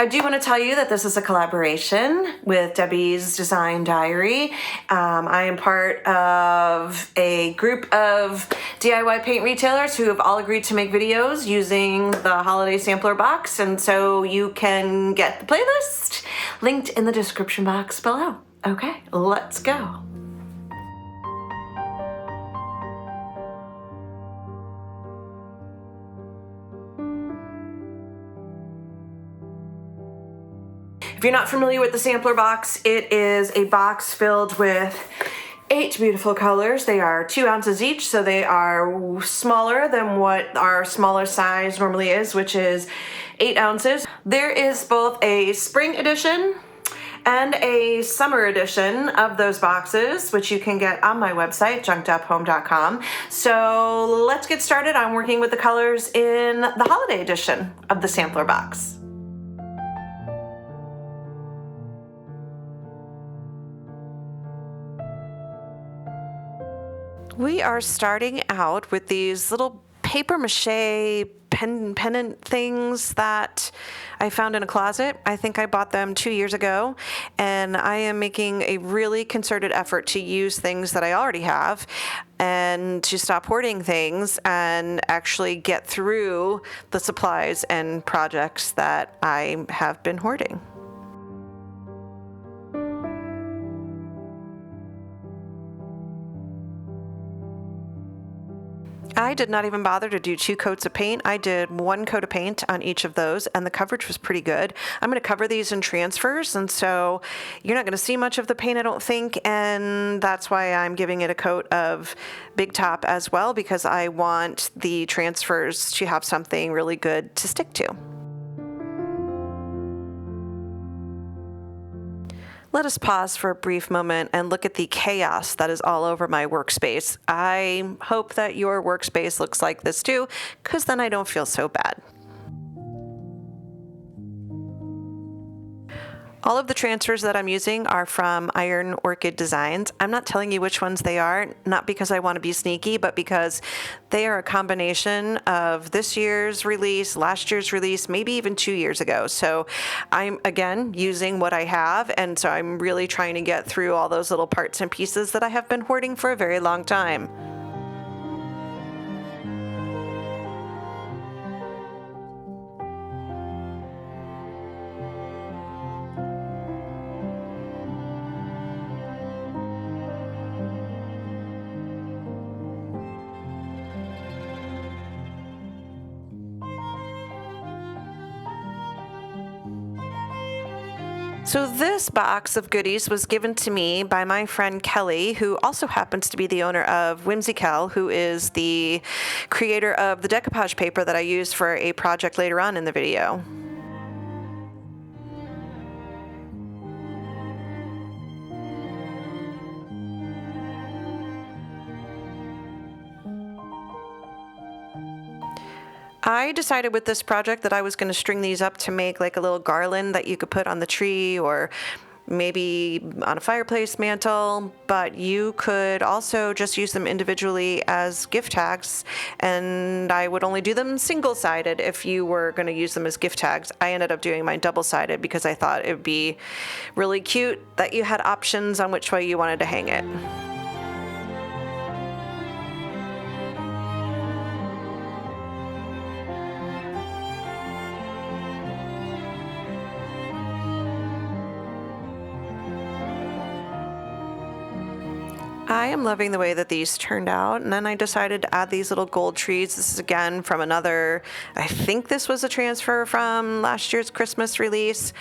I do want to tell you that this is a collaboration with Debi's Design Diary. I am part of a group of DIY paint retailers who have all agreed to make videos using the holiday sampler box, and so you can get the playlist linked in the description box below. Okay, let's go. If you're not familiar with the sampler box, it is a box filled with 8 beautiful colors. They are 2 ounces each, so they are smaller than what our smaller size normally is, which is 8 ounces. There is both a spring edition and a summer edition of those boxes, which you can get on my website, junkduphome.com. So let's get started on working with the colors in the holiday edition of the sampler box. We are starting out with these little paper mache pendant things that I found in a closet. I think I bought them 2 years ago, and I am making a really concerted effort to use things that I already have and to stop hoarding things and actually get through the supplies and projects that I have been hoarding. I did not even bother to do 2 coats of paint. I did 1 coat of paint on each of those, and the coverage was pretty good. I'm going to cover these in transfers, and so you're not going to see much of the paint, I don't think, and that's why I'm giving it a coat of Big Top as well, because I want the transfers to have something really good to stick to. Let us pause for a brief moment and look at the chaos that is all over my workspace. I hope that your workspace looks like this too, because then I don't feel so bad. All of the transfers that I'm using are from Orchid Designs. I'm not telling you which ones they are, not because I want to be sneaky, but because they are a combination of this year's release, last year's release, maybe even 2 years ago. So I'm, again, using what I have, and so I'm really trying to get through all those little parts and pieces that I have been hoarding for a very long time. So this box of goodies was given to me by my friend Kelly, who also happens to be the owner of Whimsical, who is the creator of the decoupage paper that I used for a project later on in the video. I decided with this project that I was going to string these up to make like a little garland that you could put on the tree or maybe on a fireplace mantle, but you could also just use them individually as gift tags, and I would only do them single-sided if you were going to use them as gift tags. I ended up doing mine double-sided because I thought it would be really cute that you had options on which way you wanted to hang it. I am loving the way that these turned out, and then I decided to add these little gold trees. This is again from another, I think this was a transfer from last year's Christmas release.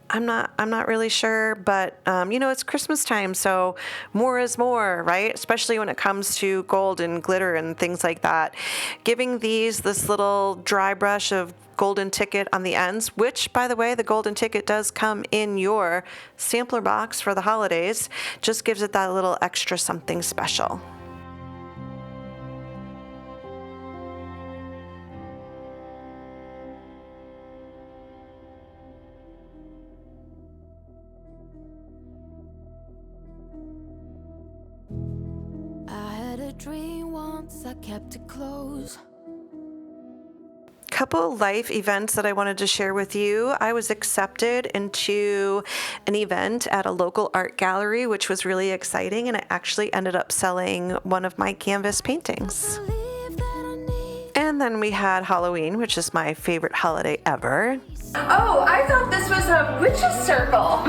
I'm not really sure, but you know, it's Christmas time, so more is more, right? Especially when it comes to gold and glitter and things like that. Giving these this little dry brush of golden ticket on the ends, which, by the way, the golden ticket does come in your sampler box for the holidays, just gives it that little extra something special. I had a dream once, I kept it close. couple life events that I wanted to share with you. I was accepted into an event at a local art gallery, which was really exciting, and I actually ended up selling one of my canvas paintings. And then we had Halloween, which is my favorite holiday ever. Oh, I thought this was a witch's circle.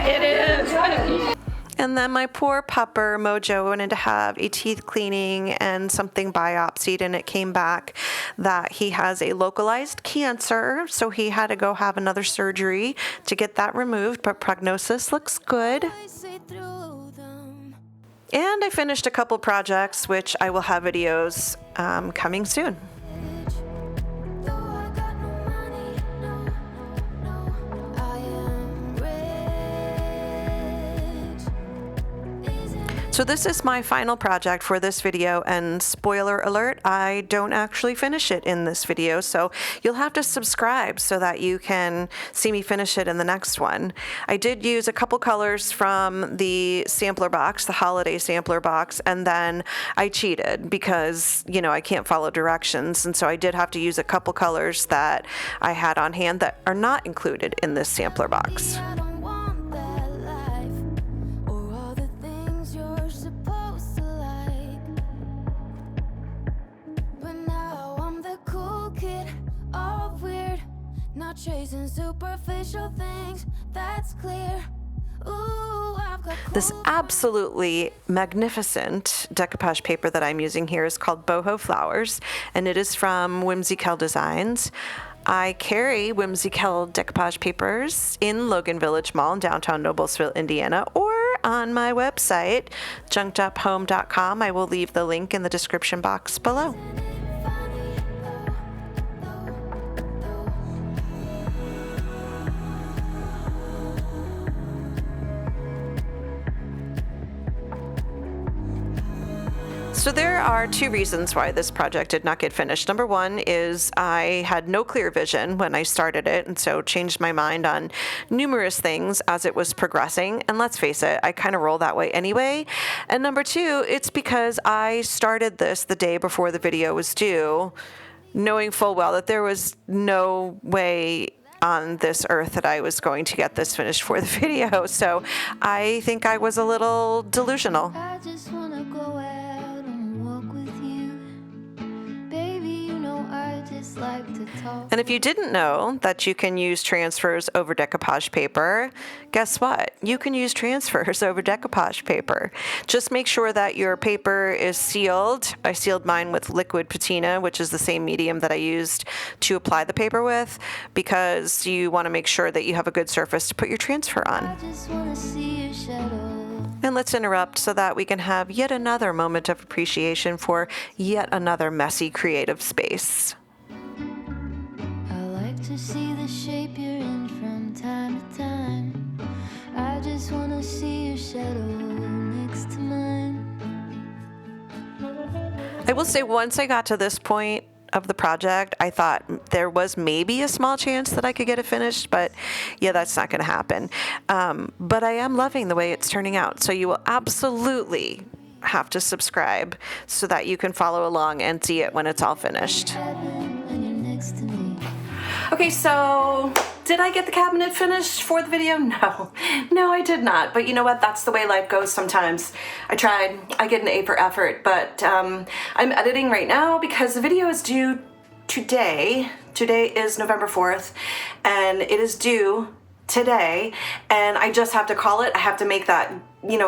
It is. And then my poor pupper, Mojo, wanted to have a teeth cleaning and something biopsied, and it came back that he has a localized cancer, so he had to go have another surgery to get that removed, but prognosis looks good. And I finished a couple projects, which I will have videos coming soon. So this is my final project for this video, and spoiler alert, I don't actually finish it in this video, so you'll have to subscribe so that you can see me finish it in the next one. I did use a couple colors from the sampler box, the holiday sampler box, and then I cheated because, you know, I can't follow directions, and so I did have to use a couple colors that I had on hand that are not included in this sampler box. Not chasing superficial things, that's clear. Ooh, I've got this absolutely magnificent decoupage paper that I'm using here is called Boho Flowers, and it is from Whimsical Designs. I carry Whimsical decoupage papers in Logan Village Mall in downtown Noblesville, Indiana, or on my website, junkduphome.com. I will leave the link in the description box below. So there are two reasons why this project did not get finished. Number one is I had no clear vision when I started it, and so changed my mind on numerous things as it was progressing. And let's face it, I kind of roll that way anyway. And number two, it's because I started this the day before the video was due, knowing full well that there was no way on this earth that I was going to get this finished for the video. So I think I was a little delusional. I just wanna go out and walk with you. Baby, you know I just like to talk. And if you didn't know that you can use transfers over decoupage paper, guess what? You can use transfers over decoupage paper. Just make sure that your paper is sealed. I sealed mine with liquid patina, which is the same medium that I used to apply the paper with, because you want to make sure that you have a good surface to put your transfer on. I just wanna see your shadow. And let's interrupt so that we can have yet another moment of appreciation for yet another messy creative space. I like to see the shape you're in from time to time. I just wanna see your shadow next to mine. I will say once I got to this point of the project, I thought there was maybe a small chance that I could get it finished, but yeah, that's not going to happen. But I am loving the way it's turning out. So you will absolutely have to subscribe so that you can follow along and see it when it's all finished. When you're next to me. Okay, so did I get the cabinet finished for the video? No, I did not. But you know what? That's the way life goes sometimes. I tried. I get an A for effort, but I'm editing right now because the video is due today. Today is November 4th, and it is due today, and I just have to call it. I have to make that,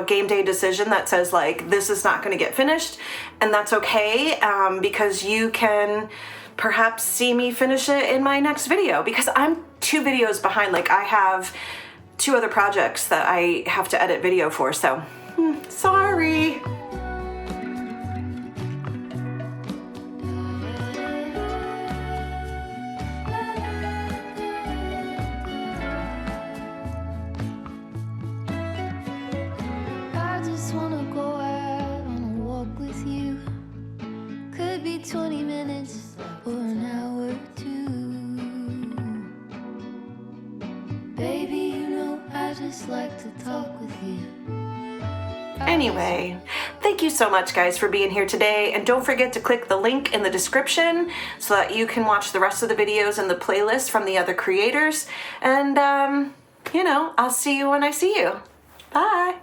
game day decision that says, like, this is not going to get finished, and that's okay, because you can perhaps see me finish it in my next video, because I'm 2 videos behind. Like, I have 2 other projects that I have to edit video for, so sorry. I just wanna go out on a walk with you. Could be 20 minutes or an hour or 2. Baby, you know I just like to talk with you. Anyway, thank you so much, guys, for being here today, and don't forget to click the link in the description so that you can watch the rest of the videos and the playlist from the other creators, and you know, I'll see you when I see you. Bye.